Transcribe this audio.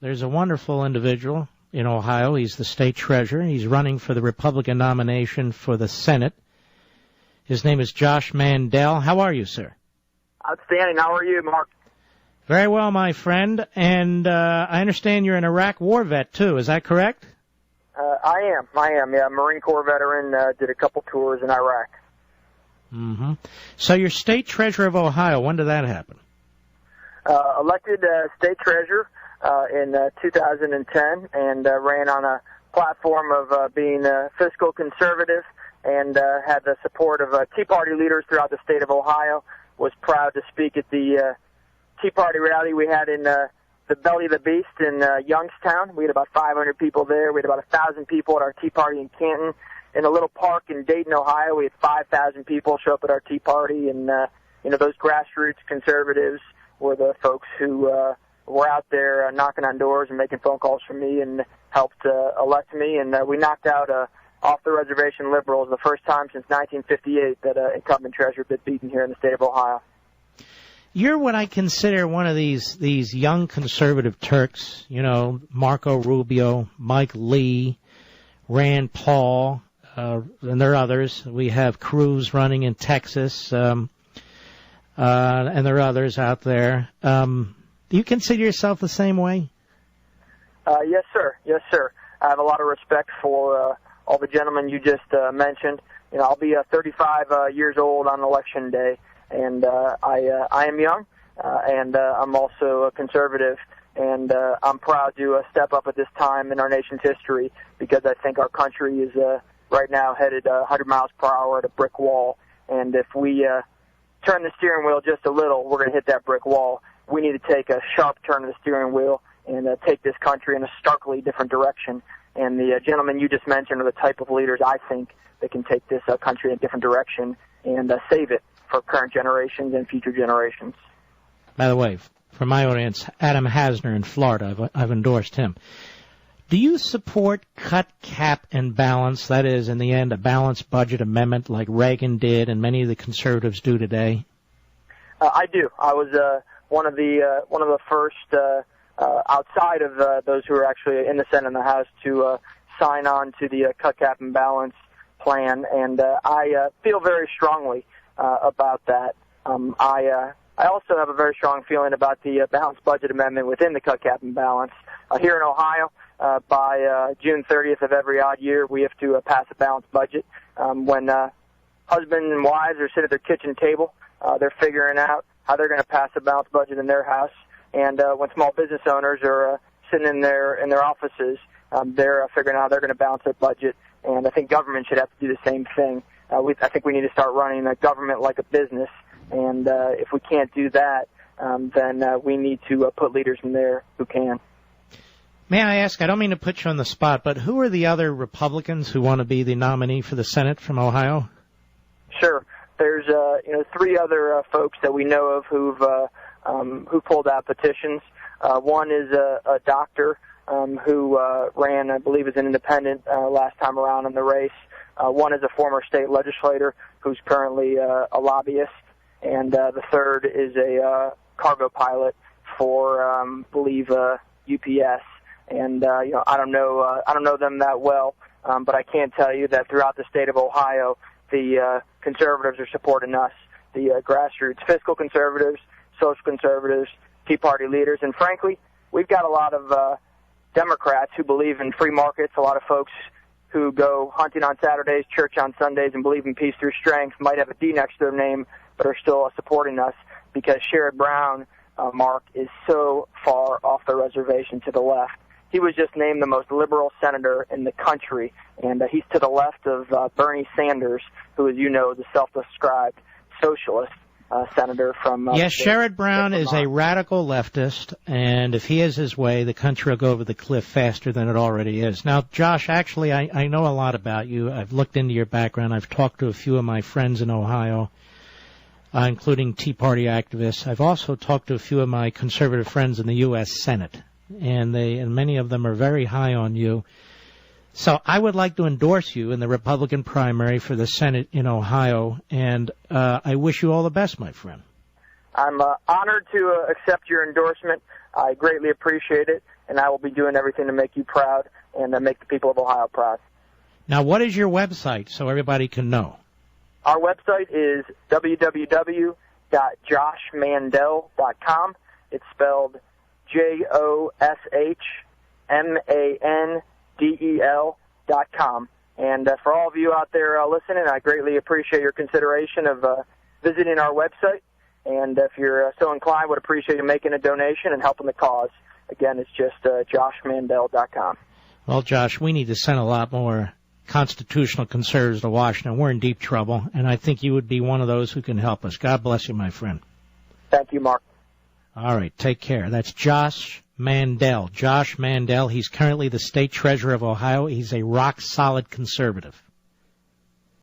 there's a wonderful individual in Ohio. He's the state treasurer. He's running for the Republican nomination for the Senate. His name is Josh Mandel. How are you, sir? Outstanding. How are you, Mark? Very well, my friend. And I understand you're an Iraq war vet, too. Is that correct? I am. Yeah, Marine Corps veteran. Did a couple tours in Iraq. Mm-hmm. So you're state treasurer of Ohio. When did that happen? Elected state treasurer in 2010 and ran on a platform of being fiscal conservative and had the support of Tea Party leaders throughout the state of Ohio. Was proud to speak at the Tea Party rally we had in the Belly of the Beast in Youngstown. We had about 500 people there. We had about 1,000 people at our Tea Party in Canton. In a little park in Dayton, Ohio, we had 5,000 people show up at our Tea Party, and those grassroots conservatives were the folks who were out there knocking on doors and making phone calls for me and helped elect me. And we knocked out off-the-reservation liberals the first time since 1958 that incumbent treasurer been beaten here in the state of Ohio. You're what I consider one of these young conservative Turks, Marco Rubio, Mike Lee, Rand Paul, and there are others. We have Cruz running in Texas, and there are others out there. Do you consider yourself the same way? Yes, sir. Yes, sir. I have a lot of respect for all the gentlemen you just mentioned. I'll be 35 years old on Election Day, and I am young, and I'm also a conservative, and I'm proud to step up at this time in our nation's history because I think our country is right now headed 100 miles per hour at a brick wall, and if we turn the steering wheel just a little, we're going to hit that brick wall. We need to take a sharp turn of the steering wheel and take this country in a starkly different direction. And the gentlemen you just mentioned are the type of leaders I think that can take this country in a different direction and save it for current generations and future generations. By the way, for my audience, Adam Hasner in Florida, I've endorsed him. Do you support cut, cap, and balance? That is, in the end, a balanced budget amendment like Reagan did and many of the conservatives do today? I do. I was one of the first outside of those who are actually in the Senate and the House to sign on to the cut, cap, and balance plan, and I feel very strongly about that. I also have a very strong feeling about the balanced budget amendment within the cut, cap, and balance. Here in Ohio, by June 30th of every odd year, we have to pass a balanced budget. When husbands and wives are sitting at their kitchen table, they're figuring out how they're going to pass a balanced budget in their house. And when small business owners are sitting in their offices, they're figuring out how they're going to balance their budget. And I think government should have to do the same thing. I think we need to start running the government like a business. And if we can't do that, then we need to put leaders in there who can. May I ask, I don't mean to put you on the spot, but who are the other Republicans who want to be the nominee for the Senate from Ohio? Sure. There's three other folks that we know of who pulled out petitions. One is a doctor who ran, I believe, as an independent last time around in the race. One is a former state legislator who's currently a lobbyist, and the third is a cargo pilot for, I believe, UPS. And I don't know them that well, but I can tell you that throughout the state of Ohio, the conservatives are supporting us, the grassroots fiscal conservatives, social conservatives, Tea Party leaders, and frankly, we've got a lot of Democrats who believe in free markets, a lot of folks who go hunting on Saturdays, church on Sundays, and believe in peace through strength, might have a D next to their name, but are still supporting us because Sherrod Brown, Mark, is so far off the reservation to the left. He was just named the most liberal senator in the country, and he's to the left of Bernie Sanders, who, as you know, is a self-described socialist senator from... yes, Sherrod Brown is a radical leftist, and if he has his way, the country will go over the cliff faster than it already is. Now, Josh, actually, I know a lot about you. I've looked into your background. I've talked to a few of my friends in Ohio, including Tea Party activists. I've also talked to a few of my conservative friends in the U.S. Senate, and many of them are very high on you. So I would like to endorse you in the Republican primary for the Senate in Ohio, and I wish you all the best, my friend. I'm honored to accept your endorsement. I greatly appreciate it, and I will be doing everything to make you proud and make the people of Ohio proud. Now, what is your website so everybody can know? Our website is www.joshmandel.com. It's spelled JOSHMANDEL.com. And for all of you out there listening, I greatly appreciate your consideration of visiting our website. And if you're so inclined, would appreciate you making a donation and helping the cause. Again, it's just JoshMandel.com. Well, Josh, we need to send a lot more constitutional conservatives to Washington. We're in deep trouble, and I think you would be one of those who can help us. God bless you, my friend. Thank you, Mark. All right, take care. That's Josh Mandel. Josh Mandel, he's currently the state treasurer of Ohio. He's a rock-solid conservative.